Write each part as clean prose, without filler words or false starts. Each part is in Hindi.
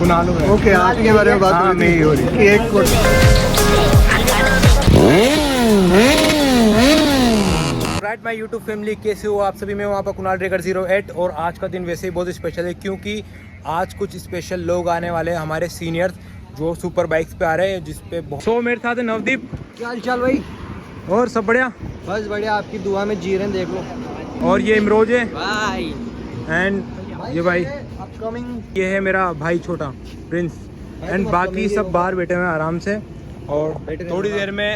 कुणाल है। ओके, आप के बारे में बात हाँ, मैं ही हो रही है। एक राइट माई यूट्यूब फैमिली, कैसे हो आप सभी? मैं वहाँ पर कुणाल रेगर 08 और आज का दिन वैसे ही बहुत स्पेशल है क्योंकि आज कुछ स्पेशल लोग आने वाले हैं, हमारे सीनियर्स जो सुपर बाइक्स पे आ रहे हैं, जिसपे सो मेरे साथ है नवदीप। क्या हाल चाल भाई? और सब बढ़िया, बस बढ़िया, आपकी दुआ में जी रहे हैं, देख लो। और ये इमरोज है भाई एंड ये भाई, अपकमिंग ये है मेरा भाई छोटा प्रिंस एंड बाकी सब बाहर बैठे हुए हैं आराम से और थोड़ी देर में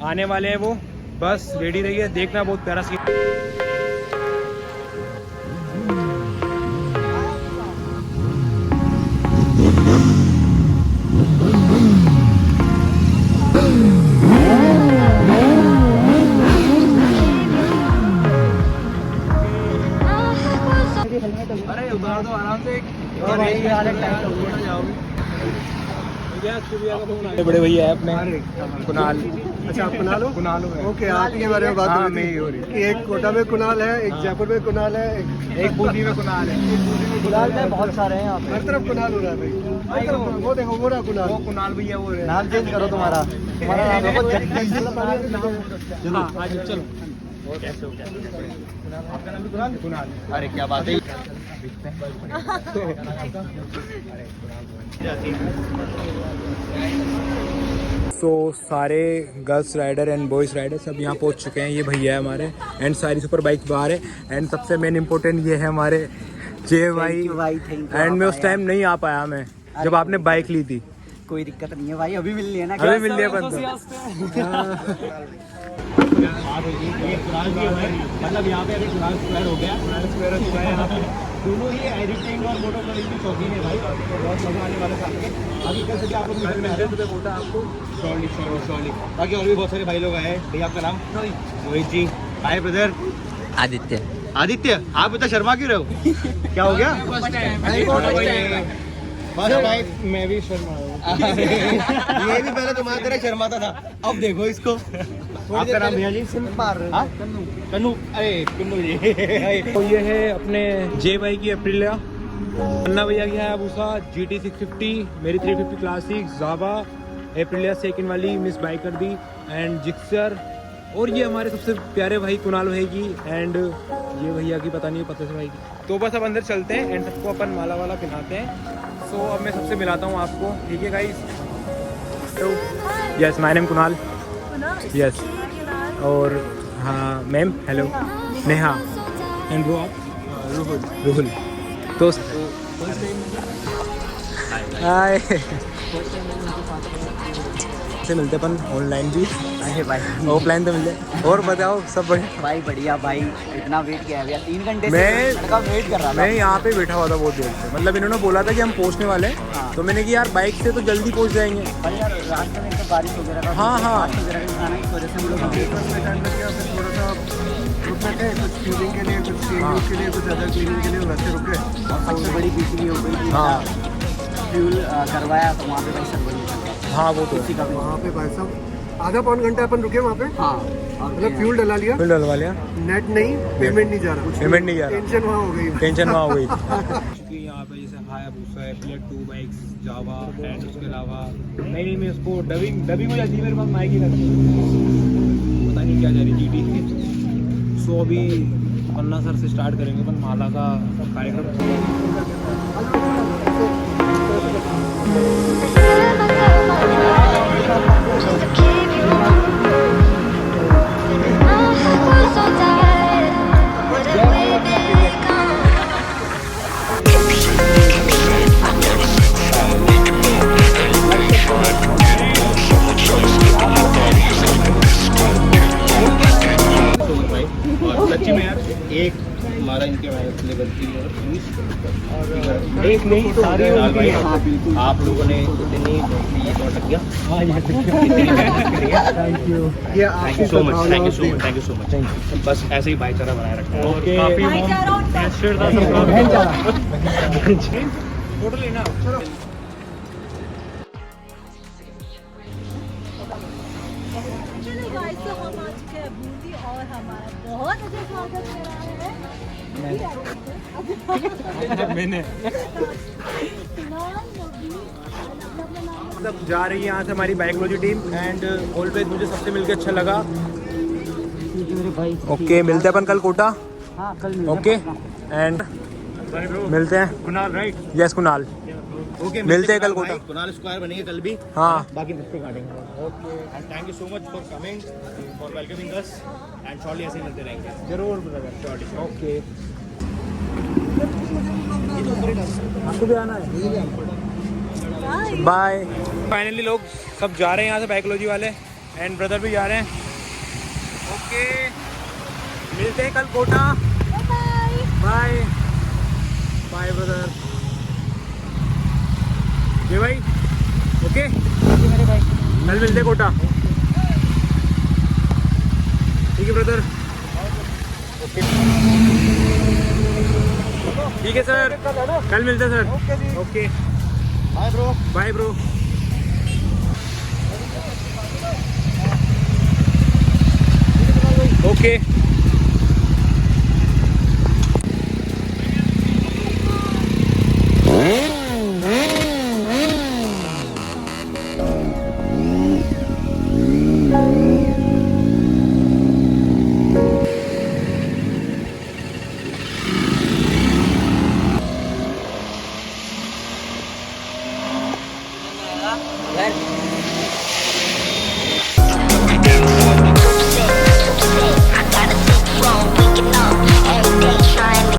आने वाले हैं वो। बस रेडी रहिए, देखना बहुत प्यारा सीन। अरे उतार दो आराम से। बड़े भैया है अपने कुणाल। अच्छा, आप कुणाल हो? कुणाल है। ओके, आप के बारे में बात हाँ, हो रही मैं ही हो रही थी कि एक कोटा में कुणाल है, एक हाँ। जयपुर में कुणाल है, एक बूंदी में कुणाल है। कुणाल में बहुत सारे हैं यहाँ पे, हर तरफ कुणाल हो रहा है भाई। हर तरफ वो देखो, वो रहा कुणाल। वो कुणाल भैया वो है। नाम चेंज करो तुम्हारा नाम चलो आज चलो। कैसे हो? आपका नाम भी कुणाल? कुणाल। अरे क्या बात है। तो सारे girls rider and boys rider सब यहाँ पहुँच चुके हैं। ये भैया है हमारे एंड सारी सुपर बाइक बाहर है एंड सबसे मेन इम्पोर्टेंट ये है हमारे जे भाई। एंड मैं उस टाइम नहीं आ पाया मैं जब आपने बाइक ली थी। कोई दिक्कत नहीं है भाई, अभी मिल लिया ना। अभी मिल लिया बंदा। मतलब यहाँ पे अभी कुणाल स्क्वायर हो गया, कुणाल स्क्वायर हो चुका है। यहाँ पे दोनों ही एडिटिंग और फोटो क्लिक की शौकीन है भाई, और बहुत मजा आने वाला साथ में। अभी कल से आप लोग मिलने में आ रहे हैं आपको श्योरली। बाकी और भी बहुत सारे भाई लोग आए हैं। भैया आपका नाम? मोहित जी। Hi brother. आदित्य। आदित्य, आप इतना शर्मा क्यों रहे हो? क्या हो गया? बस भाई मैं भी शर्मा ये भी पहले तुम्हारी तरह शर्माता था, अब देखो इसको। आपका नाम भैया जी? कन्नू। अरे कन्नू जी। तो ये है अपने जे भाई की अप्रिलिया, अन्ना भैया की है अबूसा GT 650, मेरी 350 क्लासिक, जावा अप्रिलिया सेकंड वाली मिस बाइक कर दी एंड जिक्सर। और ये हमारे सबसे प्यारे भाई कुणाल भाई की एंड ये भैया की पता नहीं पता से भाई की। तो बस अब अंदर चलते हैं एंड सबको अपन माला वाला पहनाते हैं। सो अब मैं सबसे मिलाता हूँ आपको, ठीक है गाइस? तो yes, my name Kunal. Yes. और हाँ मैम, हेलो नेहा एंड वो आप? रुहुल। तो हाय से मिलते अपन ऑनलाइन भी, ऑफलाइन तो मिलते। और बताओ सब बढ़िया? भाई बढ़िया भाई, इतना वेट किया भैया, 3 घंटे मैं- से लड़का वेट कर रहा था। मैं यहाँ पे बैठा हुआ था बहुत देर से, मतलब इन्होंने बोला था कि हम पहुँचने वाले हैं। हाँ। तो मैंने कि यार बाइक से तो जल्दी पहुँच जाएंगे। भाई यार रास्ते में तो बारिश वगैरह का, हाँ, हाँ। बारिश वगैरह के खाने की वजह से हम लोग थोड़ा सा रुकना थे, कुछ क्लीनिंग के लिए, कुछ के लिए, कुछ अदर क्लीनिंग के लिए वैसे रुके। और सबसे बड़ी बीच हो गई, हाँ फ्यूल करवाया तो वहाँ पे भाई सब बड़ी, हाँ, वो तो वहाँ पे भाई साहब आधा पौन घंटा अपन रुके वहाँ पे। हाँ, मतलब फ्यूल डला लिया, फिर डलवा लिया, नेट नहीं, पेमेंट नहीं जा रहा, पेमेंट नहीं जा रहा, टेंशन वहाँ हो गई, टेंशन वहाँ हो गई। क्योंकि यहाँ पे जैसे हायाबुसा है, प्लेट 2 बाइक्स, जावा एंड उसके अलावा नहीं मैं उसको डबिंग हो जाती है मेरे पास माइक ही करती है, पता नहीं क्या जा रही GT। सो अभी पन्ना सर से स्टार्ट करेंगे अपन माला का कार्यक्रम। और सच्ची में यार एक हमारा इनके से गलती है, और एक नहीं सारे भाई, आप लोगों ने इतनी ये तो अटक गया। Thank you. Thank you so much, thank you so much, thank you so much. बस ऐसे ही भाईचारा बनाए रखना है। फोटो लेना, चलो। चलो गाइस, तो हम आ चुके हैं बूंदी और हमारा बहुत अच्छा स्वागत कर रहा है। मैंने नाम सब जा रही है यहाँ से हमारी बाइकोलॉजी टीम एंड ऑलवेज मुझे सबसे मिलकर अच्छा लगा। ओके मिलते हैं अपन कल कोटा। हाँ कल ओके एंड मिलते हैं Kunal right yes Kunal. Okay मिलते हैं कल कोटा। कुणाल स्क्वायर बनेंगे कल भी। हाँ बाकी रिश्ते काटेंगे। Okay and thank you so much for coming for welcoming us and shortly ऐसे ही मिलते रहेंगे। जरूर ब्रदर शॉर्टली ओके। आपको भी आना है बाय। फाइनली लोग सब जा रहे हैं यहाँ से बाइकोलॉजी वाले एंड ब्रदर भी जा रहे हैं। ओके मिलते हैं कल Kota. Bye bye bye brother. ये भाई ओके मेरे भाई कल मिलते हैं कोटा। ठीक है ब्रदर ओके ठीक है सर कल मिलते हैं sir. Okay bye bro. Bye bro.